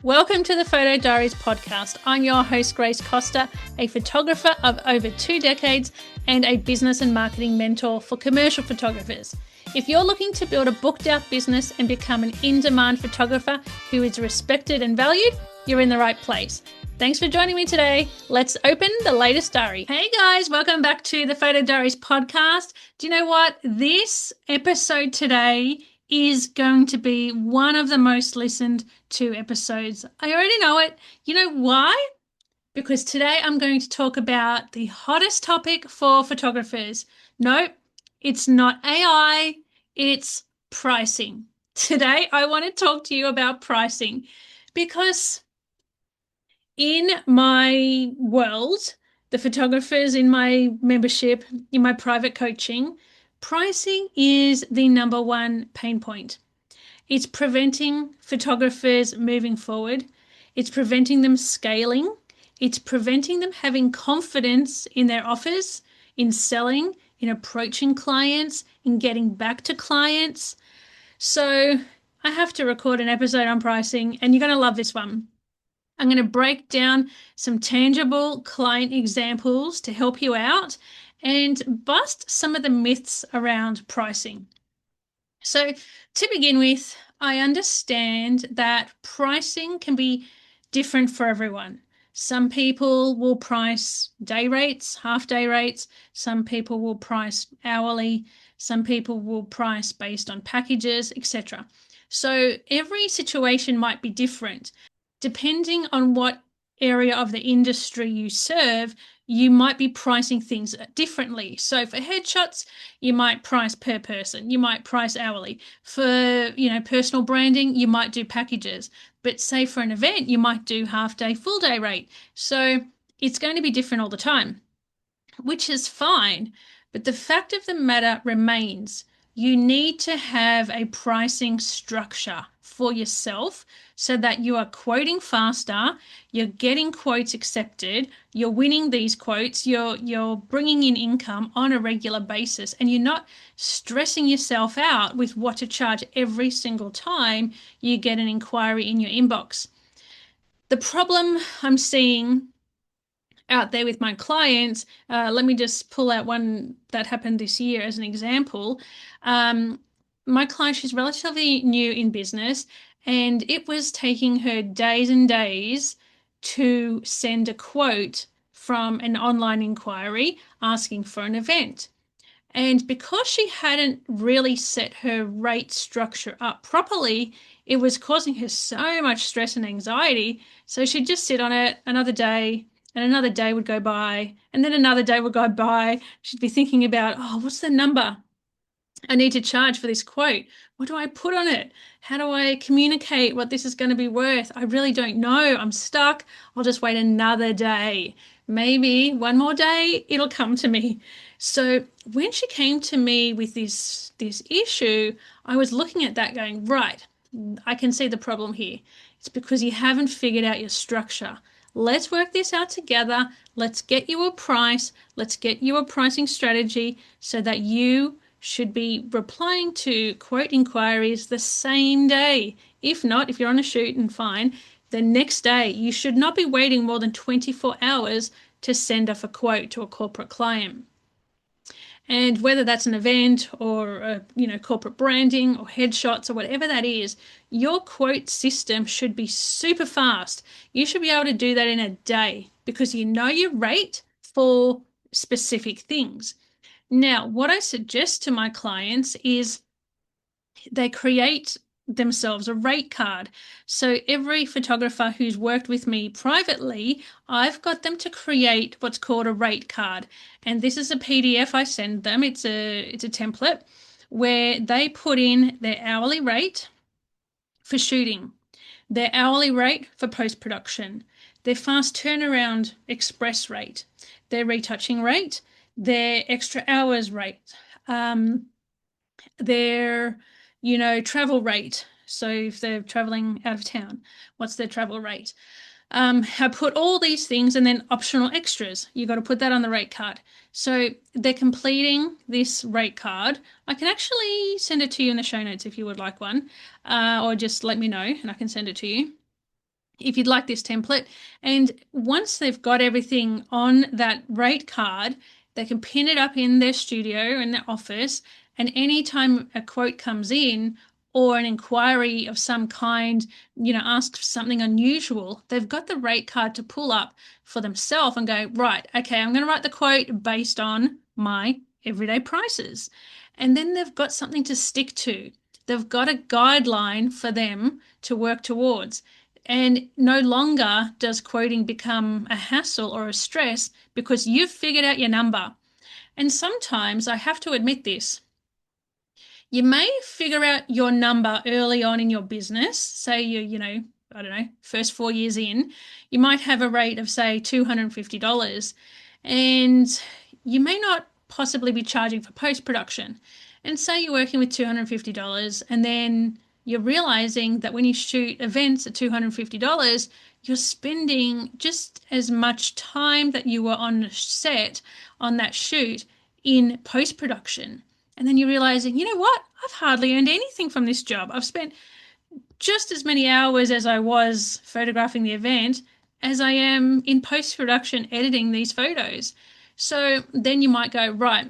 Welcome to the Photo Diaries podcast. I'm your host, Grace Costa, a photographer of over 2 decades and a business and marketing mentor for commercial photographers. If you're looking to build a booked out business and become an in-demand photographer who is respected and valued, you're in the right place. Thanks for joining me today. Let's open the latest diary. Hey guys, welcome back to the Photo Diaries podcast. Do you know what? This episode today is going to be one of the most listened to episodes. I already know it. You know why? Because today I'm going to talk about the hottest topic for photographers. No, it's not AI, it's pricing. Today I want to talk to you about pricing because in my world, the photographers in my membership, in my private coaching, pricing is the number one pain point. It's preventing photographers moving forward. It's preventing them scaling. It's preventing them having confidence in their offers, in selling, in approaching clients, in getting back to clients. So I have to record an episode on pricing, and you're going to love this one. I'm going to break down some tangible client examples to help you out and bust some of the myths around pricing. So to begin with, I understand that pricing can be different for everyone. Some people will price day rates, half day rates. Some people will price hourly. Some people will price based on packages, etc. So every situation might be different. Depending on what area of the industry you serve, you might be pricing things differently. So for headshots, you might price per person, you might price hourly. For, personal branding, you might do packages. But say for an event, you might do half day, full day rate. So it's going to be different all the time, which is fine. But the fact of the matter remains, you need to have a pricing structure for yourself so that you are quoting faster, you're getting quotes accepted, you're winning these quotes, you're bringing in income on a regular basis, and you're not stressing yourself out with what to charge every single time you get an inquiry in your inbox. The problem I'm seeing out there with my clients, let me just pull out one that happened this year as an example. My client, she's relatively new in business, and it was taking her days and days to send a quote from an online inquiry asking for an event. And because she hadn't really set her rate structure up properly, it was causing her so much stress and anxiety. So she'd just sit on it another day, and another day would go by, and then another day would go by. She'd be thinking about, oh, what's the number I need to charge for this quote? What do I put on it? How do I communicate what this is going to be worth? I really don't know. I'm stuck. I'll just wait another day. Maybe one more day, it'll come to me. So when she came to me with this issue, I was looking at that going, right, I can see the problem here. It's because you haven't figured out your structure. Let's work this out together. Let's get you a price. Let's get you a pricing strategy so that you should be replying to quote inquiries the same day. If not, if you're on a shoot and fine, the next day. You should not be waiting more than 24 hours to send off a quote to a corporate client. And whether that's an event or corporate branding or headshots or whatever that is, your quote system should be super fast. You should be able to do that in a day because you know your rate for specific things. Now, what I suggest to my clients is they create themselves a rate card. So every photographer who's worked with me privately, I've got them to create what's called a rate card. And this is a PDF I send them. It's a template where they put in their hourly rate for shooting, their hourly rate for post-production, their fast turnaround express rate, their retouching rate, their extra hours rate, their travel rate. So if they're traveling out of town, what's their travel rate? I put all these things and then optional extras. You got to put that on the rate card. So they're completing this rate card. I can actually send it to you in the show notes if you would like one, or just let me know and I can send it to you. if you'd like this template. And once they've got everything on that rate card, they can pin it up in their studio, in their office, and anytime a quote comes in or an inquiry of some kind, ask for something unusual, they've got the rate card to pull up for themselves and go, right, okay, I'm going to write the quote based on my everyday prices. And then they've got something to stick to. They've got a guideline for them to work towards. And no longer does quoting become a hassle or a stress because you've figured out your number. And sometimes I have to admit this. You may figure out your number early on in your business. Say I don't know, first 4 years in, you might have a rate of, say, $250, and you may not possibly be charging for post-production. And say you're working with $250, and then you're realizing that when you shoot events at $250, you're spending just as much time that you were on set on that shoot in post-production. And then you're realizing, you know what? I've hardly earned anything from this job. I've spent just as many hours as I was photographing the event as I am in post-production editing these photos. So then you might go, right,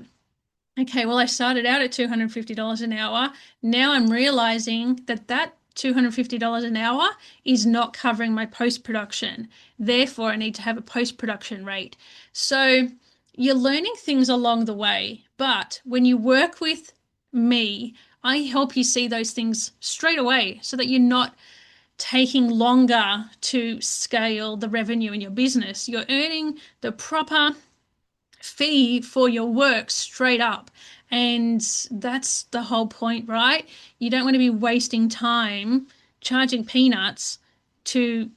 okay, well, I started out at $250 an hour. Now I'm realizing that that $250 an hour is not covering my post-production. Therefore, I need to have a post-production rate. So you're learning things along the way, but when you work with me, I help you see those things straight away so that you're not taking longer to scale the revenue in your business. You're earning the proper fee for your work straight up. And that's the whole point, right? You don't want to be wasting time charging peanuts to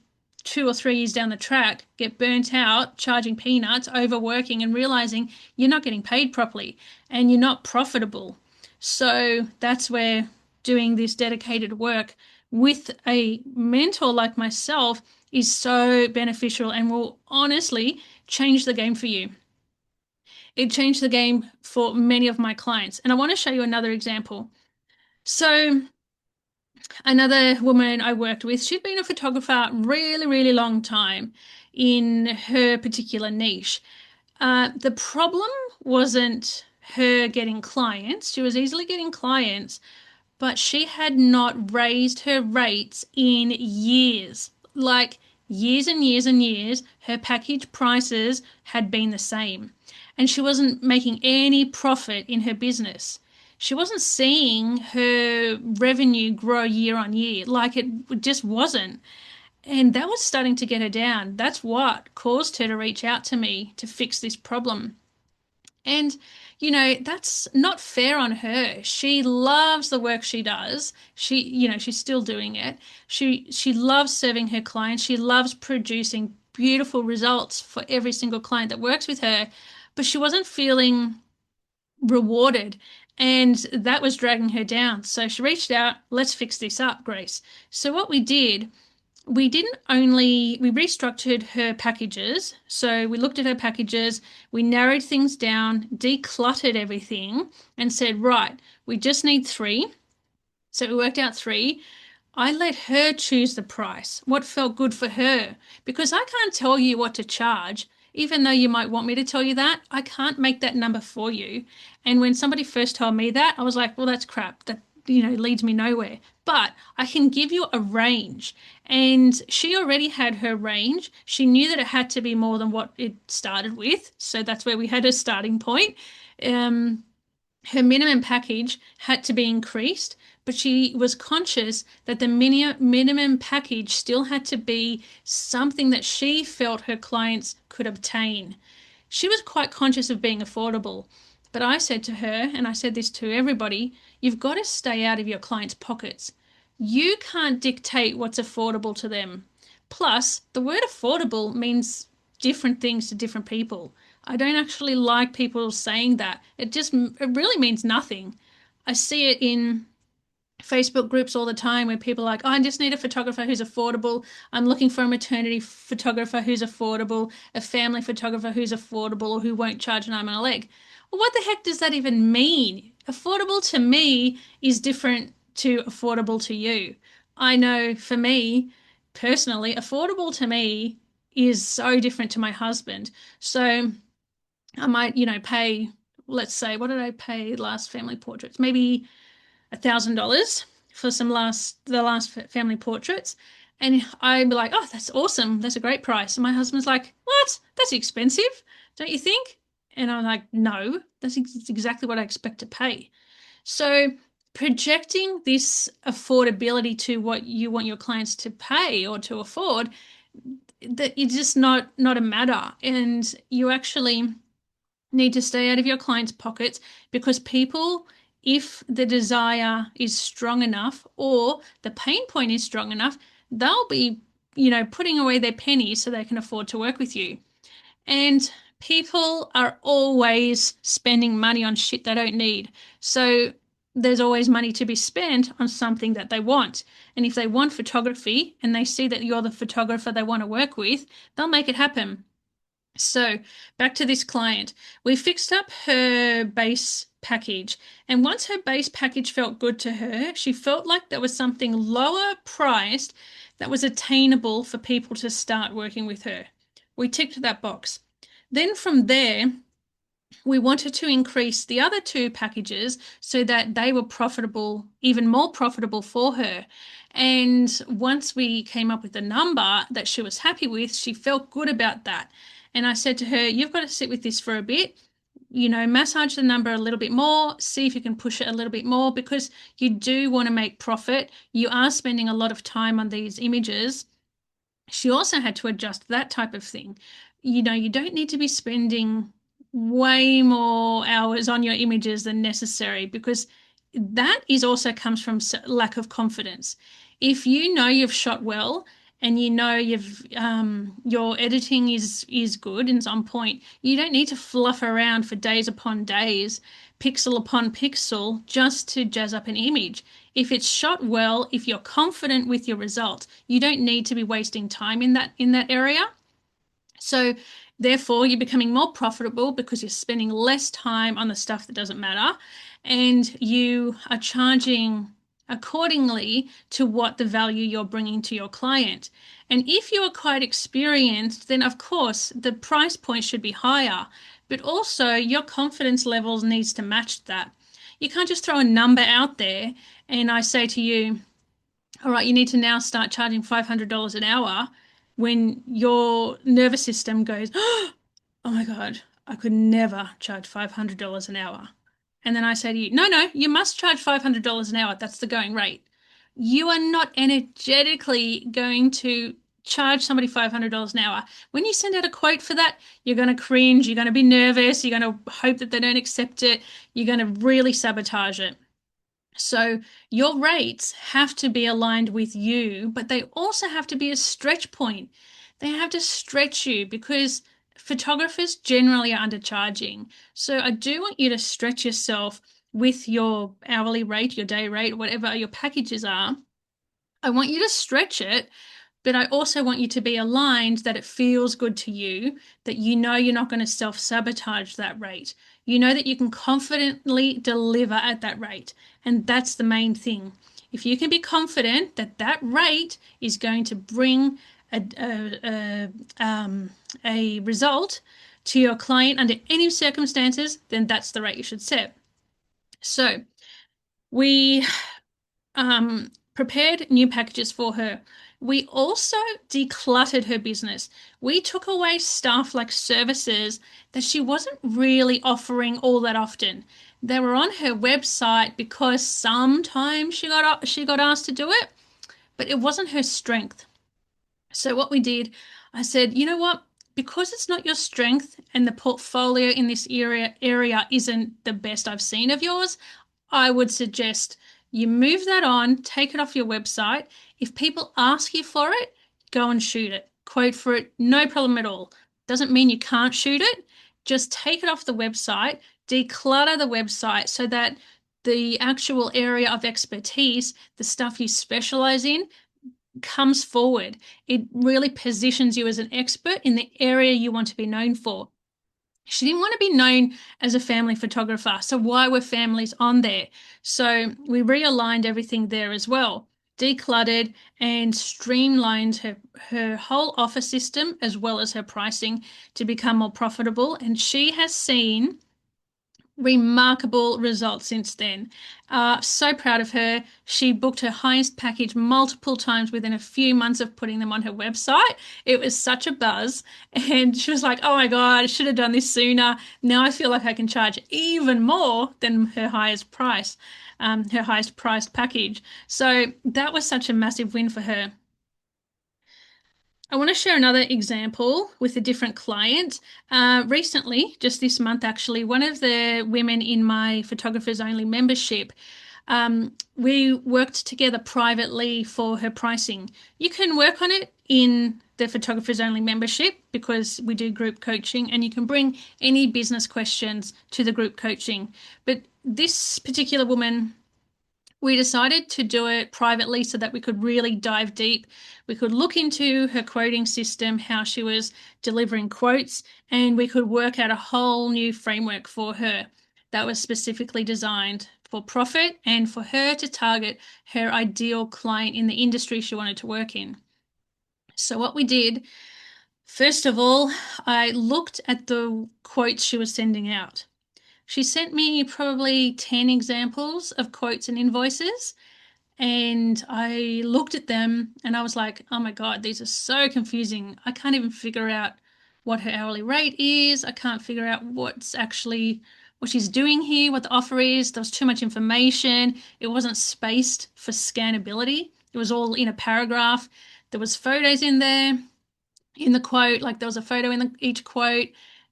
2 or 3 years down the track, get burnt out charging peanuts, overworking, and realizing you're not getting paid properly and you're not profitable. So that's where doing this dedicated work with a mentor like myself is so beneficial and will honestly change the game for you. It changed the game for many of my clients. And I want to show you another example. So another woman I worked with, she'd been a photographer really, really long time in her particular niche. The problem wasn't her getting clients. She was easily getting clients, but she had not raised her rates in years. Like years and years and years, her package prices had been the same. And she wasn't making any profit in her business. She wasn't seeing her revenue grow year on year. Like it just wasn't. And that was starting to get her down. That's what caused her to reach out to me to fix this problem. And, that's not fair on her. She loves the work she does. She's still doing it. She loves serving her clients. She loves producing beautiful results for every single client that works with her, but she wasn't feeling rewarded. And that was dragging her down. So she reached out, let's fix this up, Grace. So what we did, we restructured her packages. So we looked at her packages, we narrowed things down, decluttered everything, and said, right, we just need 3. So we worked out 3. I let her choose the price, what felt good for her, because I can't tell you what to charge. Even though you might want me to tell you that, I can't make that number for you. And when somebody first told me that, I was like, well, that's crap. That, leads me nowhere. But I can give you a range. And she already had her range. She knew that it had to be more than what it started with. So that's where we had a starting point. Her minimum package had to be increased, but she was conscious that the minimum package still had to be something that she felt her clients could obtain. She was quite conscious of being affordable, but I said to her, and I said this to everybody, you've got to stay out of your clients' pockets. You can't dictate what's affordable to them. Plus, the word affordable means different things to different people. I don't actually like people saying that. It really means nothing. I see it in Facebook groups all the time where people are like, oh, I just need a photographer who's affordable. I'm looking for a maternity photographer who's affordable, a family photographer who's affordable or who won't charge an arm and a leg. Well, what the heck does that even mean? Affordable to me is different to affordable to you. I know for me, personally, affordable to me is so different to my husband. So I might, pay, let's say, what did I pay last family portraits? Maybe $1,000 for the last family portraits. And I'd be like, oh, that's awesome. That's a great price. And my husband's like, what? That's expensive, don't you think? And I'm like, no, that's exactly what I expect to pay. So projecting this affordability to what you want your clients to pay or to afford, that it's just not a matter. And you actually need to stay out of your clients' pockets, because people, if the desire is strong enough or the pain point is strong enough, they'll be, putting away their pennies so they can afford to work with you. And people are always spending money on shit they don't need. So there's always money to be spent on something that they want. And if they want photography and they see that you're the photographer they want to work with, they'll make it happen. So back to this client, we fixed up her base package. And once her base package felt good to her, she felt like there was something lower priced that was attainable for people to start working with her. We ticked that box. Then from there, we wanted to increase the other two packages so that they were profitable, even more profitable for her. And once we came up with a number that she was happy with, she felt good about that. And I said to her, you've got to sit with this for a bit, massage the number a little bit more, see if you can push it a little bit more, because you do want to make profit. You are spending a lot of time on these images. She also had to adjust that type of thing. You don't need to be spending way more hours on your images than necessary, because that is also comes from lack of confidence. If you know you've shot well and you've your editing is good and is on point, you don't need to fluff around for days upon days, pixel upon pixel, just to jazz up an image. If it's shot well, if you're confident with your results, you don't need to be wasting time in that area. So therefore, you're becoming more profitable because you're spending less time on the stuff that doesn't matter, and you are charging accordingly to what the value you're bringing to your client. And if you are quite experienced, then of course the price point should be higher, but also your confidence levels needs to match that. You can't just throw a number out there and I say to you, all right, you need to now start charging $500 an hour, when your nervous system goes, oh my God, I could never charge $500 an hour. And then I say to you, no, you must charge $500 an hour. That's the going rate. You are not energetically going to charge somebody $500 an hour. When you send out a quote for that, you're going to cringe, you're going to be nervous, you're going to hope that they don't accept it, you're going to really sabotage it. So your rates have to be aligned with you, but they also have to be a stretch point. They have to stretch you, because photographers generally are undercharging. So I do want you to stretch yourself with your hourly rate, your day rate, whatever your packages are. I want you to stretch it, but I also want you to be aligned that it feels good to you, that you're not going to self-sabotage that rate. You know that you can confidently deliver at that rate. And that's the main thing. If you can be confident that that rate is going to bring a result to your client under any circumstances, then that's the rate you should set. So we prepared new packages for her. We also decluttered her business. We took away stuff like services that she wasn't really offering all that often. They were on her website because sometimes she got asked to do it, but it wasn't her strength. So what we did, I said, you know what? Because it's not your strength and the portfolio in this area isn't the best I've seen of yours, I would suggest you move that on, take it off your website. If people ask you for it, go and shoot it. Quote for it, no problem at all. Doesn't mean you can't shoot it. Just take it off the website, declutter the website so that the actual area of expertise, the stuff you specialize in, comes forward. It really positions you as an expert in the area you want to be known for. She didn't want to be known as a family photographer, so why were families on there? So we realigned everything there as well. decluttered, and streamlined her whole offer system as well as her pricing to become more profitable. And she has seen remarkable results since then. So proud of her. She booked her highest package multiple times within a few months of putting them on her website. It was such a buzz. And she was like, oh my God, I should have done this sooner. Now I feel like I can charge even more than her highest price, her highest priced package. So that was such a massive win for her. I want to share another example with a different client. Recently, just this month actually, one of the women in my Photographers Only membership, we worked together privately for her pricing. You can work on it in the Photographers Only membership because we do group coaching, and you can bring any business questions to the group coaching. But this particular woman, we decided to do it privately so that we could really dive deep. We could look into her quoting system, how she was delivering quotes, and we could work out a whole new framework for her that was specifically designed for profit and for her to target her ideal client in the industry she wanted to work in. So what we did, first of all, I looked at the quotes she was sending out. She sent me probably 10 examples of quotes and invoices. And I looked at them and I was like, oh my God, these are so confusing. I can't even figure out what her hourly rate is. I can't figure out what she's doing here, what the offer is. There was too much information. It wasn't spaced for scannability. It was all in a paragraph. There was photos in there in the quote, like there was a photo in each quote.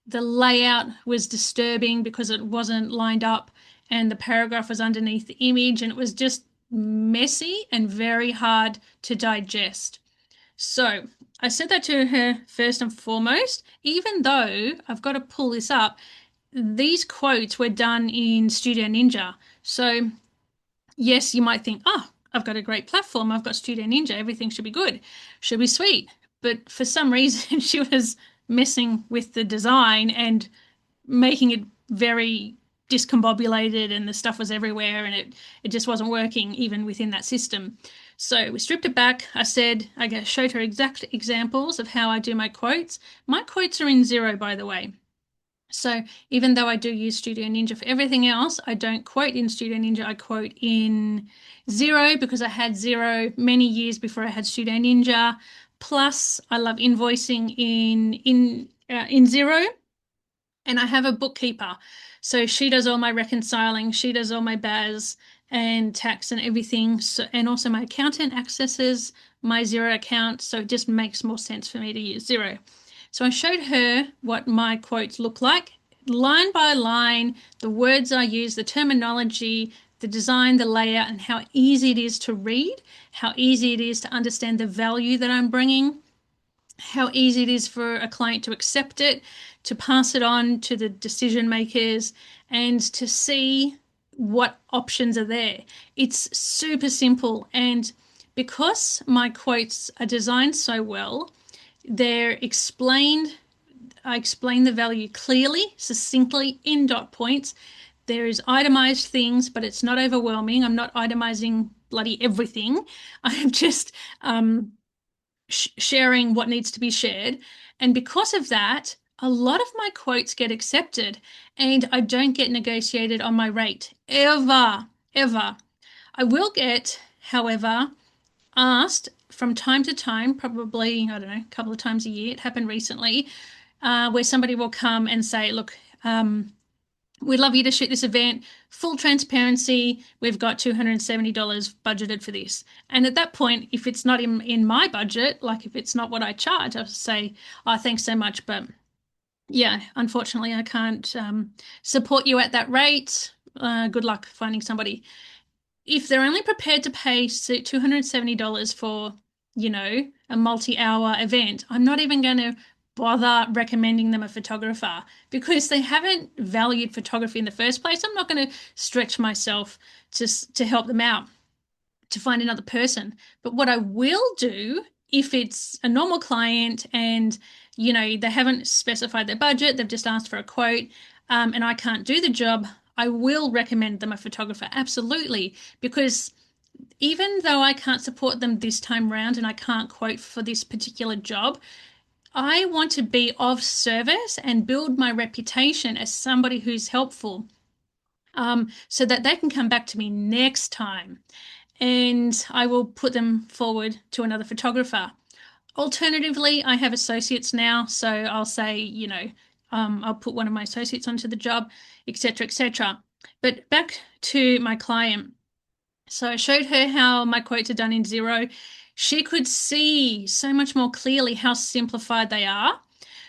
The layout was disturbing because it wasn't lined up and the paragraph was underneath the image, and it was just messy and very hard to digest. So I sent that to her first and foremost, even though I've got to pull this up. These quotes were done in Studio Ninja. So yes, you might think, oh, I've got a great platform. I've got Studio Ninja. Everything should be good. Should be sweet. But for some reason, she was messing with the design and making it very discombobulated, and the stuff was everywhere, and it just wasn't working even within that system. So we stripped it back. I showed her exact examples of how I do my quotes. My quotes are in Xero, by the way. So even though I do use Studio Ninja for everything else, I don't quote in Studio Ninja. I quote in Xero because I had Xero many years before I had Studio Ninja. Plus, I love invoicing in Xero, and I have a bookkeeper. So she does all my reconciling, she does all my BAS and tax and everything. So, and also my accountant accesses my Xero account. So it just makes more sense for me to use Xero. So I showed her what my quotes look like, line by line, the words I use, the terminology, the design, the layout, and how easy it is to read, how easy it is to understand the value that I'm bringing, how easy it is for a client to accept it, to pass it on to the decision makers, and to see what options are there. It's super simple. And because my quotes are designed so well, they're explained. I explain the value clearly, succinctly, in dot points. There is itemized things, but it's not overwhelming. I'm not itemizing bloody everything. I am just sharing what needs to be shared. And because of that, a lot of my quotes get accepted, and I don't get negotiated on my rate ever, ever. I will get, however, asked from time to time, probably, I don't know, a couple of times a year. It happened recently, where somebody will come and say, look, we'd love you to shoot this event. Full transparency, we've got $270 budgeted for this. And at that point, if it's not in my budget, like if it's not what I charge, I'll say, oh, thanks so much, but yeah, unfortunately, I can't support you at that rate. Good luck finding somebody. If they're only prepared to pay $270 for, a multi-hour event, I'm not even going to bother recommending them a photographer because they haven't valued photography in the first place. I'm not going to stretch myself to help them out to find another person. But what I will do, if it's a normal client and they haven't specified their budget, they've just asked for a quote, and I can't do the job, I will recommend them a photographer, absolutely, because even though I can't support them this time round and I can't quote for this particular job, I want to be of service and build my reputation as somebody who's helpful, so that they can come back to me next time and I will put them forward to another photographer. Alternatively, I have associates now, so I'll say, I'll put one of my associates onto the job, etc., etc. But back to my client. So I showed her how my quotes are done in Xero. She could see so much more clearly how simplified they are.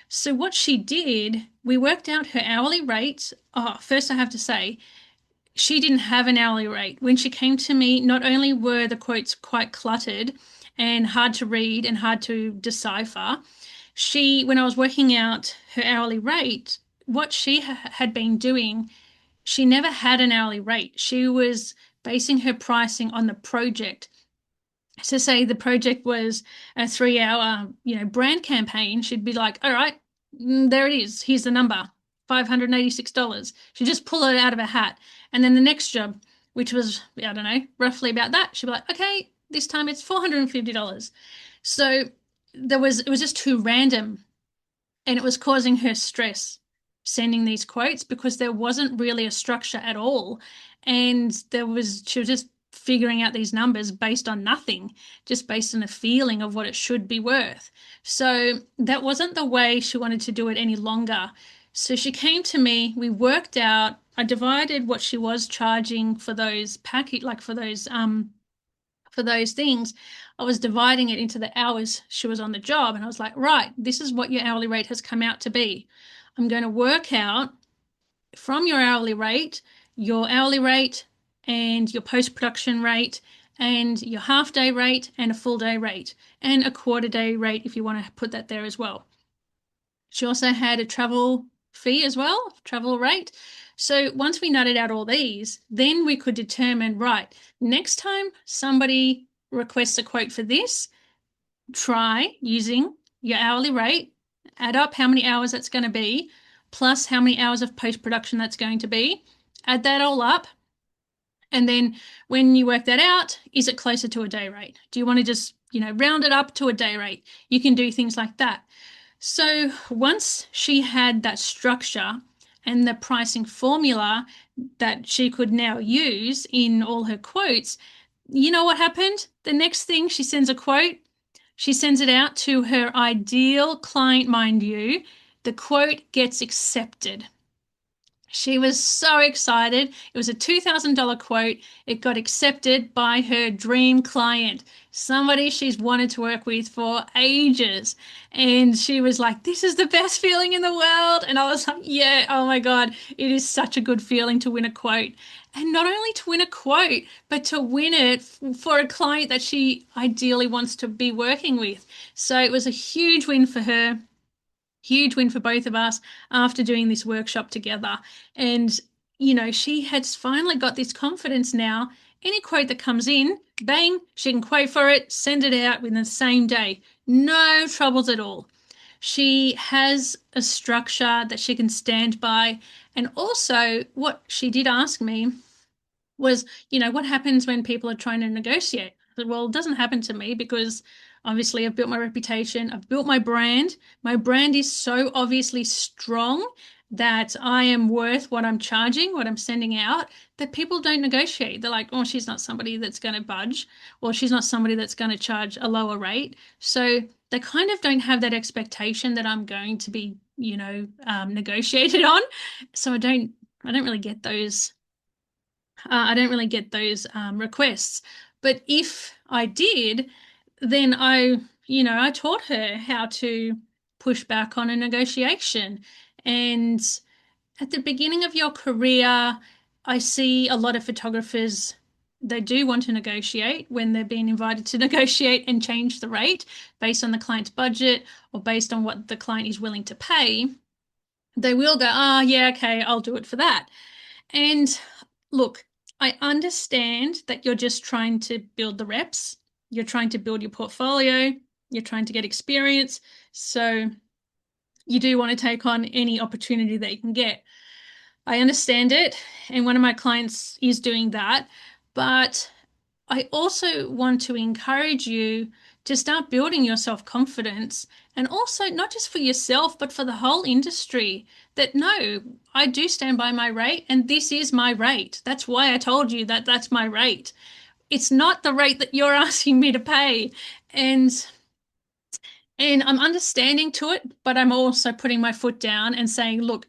So what she did, we worked out her hourly rate. Oh, first I have to say, she didn't have an hourly rate. When she came to me, not only were the quotes quite cluttered and hard to read and hard to decipher, when I was working out her hourly rate, what she had been doing, she never had an hourly rate. She was basing her pricing on the project. So say the project was a 3 hour, brand campaign, she'd be like, all right, there it is. Here's the number, $586. She'd just pull it out of her hat. And then the next job, which was, I don't know, roughly about that, she'd be like, okay, this time it's $450. So it was just too random and it was causing her stress sending these quotes because there wasn't really a structure at all. And she was just figuring out these numbers based on nothing, just based on a feeling of what it should be worth. So that wasn't the way she wanted to do it any longer. So she came to me, we worked out, I divided what she was charging for those package, like for those things. I was dividing it into the hours she was on the job. And I was like, right, this is what your hourly rate has come out to be. I'm going to work out from your hourly rate and your post-production rate and your half day rate and a full day rate and a quarter day rate if you want to put that there as well. She also had a travel fee as well, travel rate. So once we nutted out all these, then we could determine, right, next time somebody requests a quote for this, try using your hourly rate, add up how many hours that's going to be, plus how many hours of post-production that's going to be, add that all up. And then when you work that out, is it closer to a day rate? Do you want to just, round it up to a day rate? You can do things like that. So once she had that structure and the pricing formula that she could now use in all her quotes, you know what happened? The next thing she sends a quote, she sends it out to her ideal client, mind you. The quote gets accepted. She was so excited. It was a $2,000 quote. It got accepted by her dream client, somebody she's wanted to work with for ages. And she was like, this is the best feeling in the world. And I was like, yeah, oh my God, it is such a good feeling to win a quote. And not only to win a quote, but to win it for a client that she ideally wants to be working with. So it was a huge win for her. Huge win for both of us after doing this workshop together. And, she has finally got this confidence now. Any quote that comes in, bang, she can quote for it, send it out within the same day. No troubles at all. She has a structure that she can stand by. And also, what she did ask me was, what happens when people are trying to negotiate? Well, it doesn't happen to me because obviously I've built my reputation, I've built my brand. My brand is so obviously strong that I am worth what I'm charging, what I'm sending out, that people don't negotiate. They're like, oh, she's not somebody that's going to budge, or she's not somebody that's going to charge a lower rate. So they kind of don't have that expectation that I'm going to be, negotiated on. So I don't really get those requests. But if I did, then I taught her how to push back on a negotiation. And at the beginning of your career, I see a lot of photographers, they do want to negotiate when they're being invited to negotiate and change the rate based on the client's budget or based on what the client is willing to pay. They will go, oh, yeah, okay, I'll do it for that. And look, I understand that you're just trying to build the reps. You're trying to build your portfolio. You're trying to get experience. So you do want to take on any opportunity that you can get. I understand it. And one of my clients is doing that. But I also want to encourage you to start building your self-confidence, and also not just for yourself, but for the whole industry, that no, I do stand by my rate and this is my rate. That's why I told you that that's my rate. It's not the rate that you're asking me to pay. And I'm understanding to it, but I'm also putting my foot down and saying, look,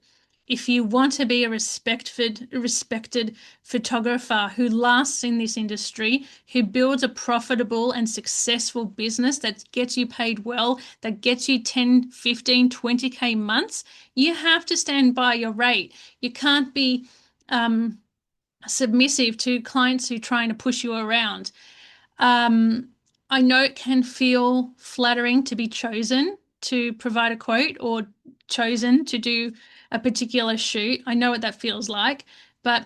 if you want to be a respected photographer who lasts in this industry, who builds a profitable and successful business that gets you paid well, that gets you 10, 15, 20K months, you have to stand by your rate. You can't be submissive to clients who are trying to push you around. I know it can feel flattering to be chosen to provide a quote or chosen to do a particular shoot. I know what that feels like, but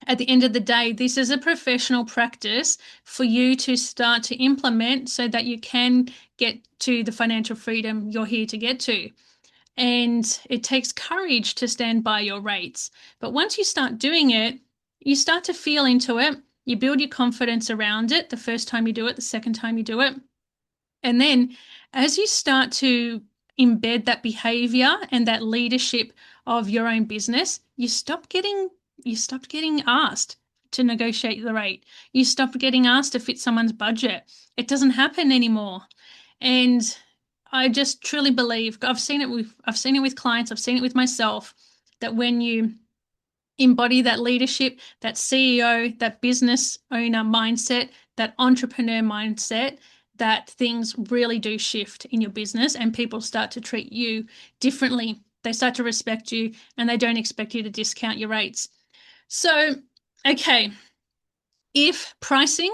at the end of the day, this is a professional practice for you to start to implement so that you can get to the financial freedom you're here to get to. And it takes courage to stand by your rates. But once you start doing it, you start to feel into it. You build your confidence around it the first time you do it, the second time you do it. And then as you start to embed that behavior and that leadership of your own business, you stop getting asked to negotiate the rate. You stop getting asked to fit someone's budget. It doesn't happen anymore. And I just truly believe, I've seen it with clients, I've seen it with myself, that when you embody that leadership, that CEO, that business owner mindset, that entrepreneur mindset, that things really do shift in your business and people start to treat you differently. They start to respect you and they don't expect you to discount your rates. So, okay, if pricing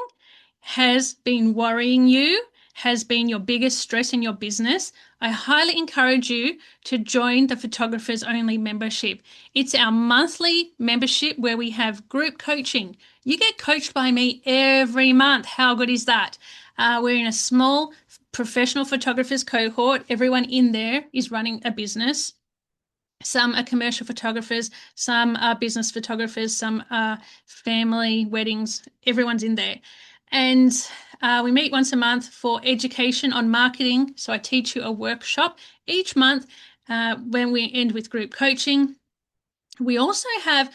has been worrying you, has been your biggest stress in your business, I highly encourage you to join the Photographers Only membership. It's our monthly membership where we have group coaching. You get coached by me every month. How good is that? We're in a small professional photographers cohort. Everyone in there is running a business. Some are commercial photographers, some are business photographers, some are family, weddings. Everyone's in there. And we meet once a month for education on marketing. So I teach you a workshop each month when we end with group coaching. We also have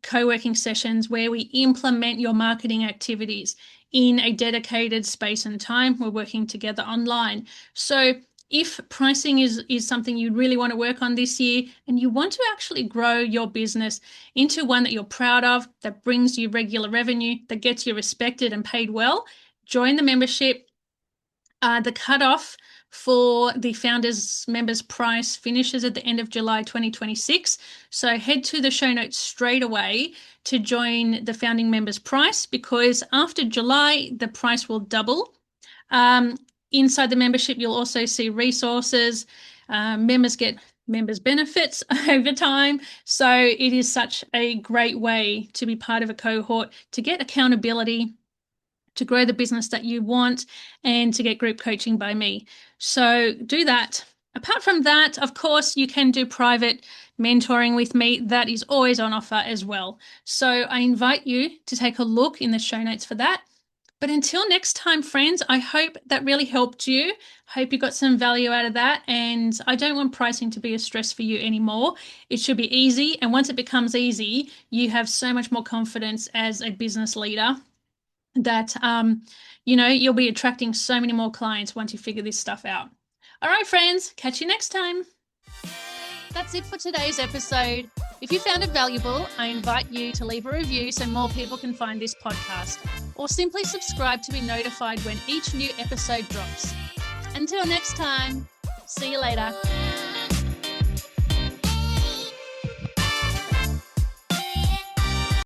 co-working sessions where we implement your marketing activities in a dedicated space and time. We're working together online. So if pricing is something you really want to work on this year and you want to actually grow your business into one that you're proud of, that brings you regular revenue, that gets you respected and paid well, join the membership. The cutoff for the Founders Members price finishes at the end of July 2026. So head to the show notes straight away to join the Founding Members price, because after July, the price will double. Inside the membership, you'll also see resources. Members get members benefits over time. So it is such a great way to be part of a cohort, to get accountability, to grow the business that you want, and to get group coaching by me. So do that. Apart from that, of course, you can do private mentoring with me. That is always on offer as well. So I invite you to take a look in the show notes for that. But until next time, friends, I hope that really helped you. I hope you got some value out of that. And I don't want pricing to be a stress for you anymore. It should be easy. And once it becomes easy, you have so much more confidence as a business leader that, you'll be attracting so many more clients once you figure this stuff out. All right, friends, catch you next time. That's it for today's episode. If you found it valuable, I invite you to leave a review so more people can find this podcast, or simply subscribe to be notified when each new episode drops. Until next time, see you later.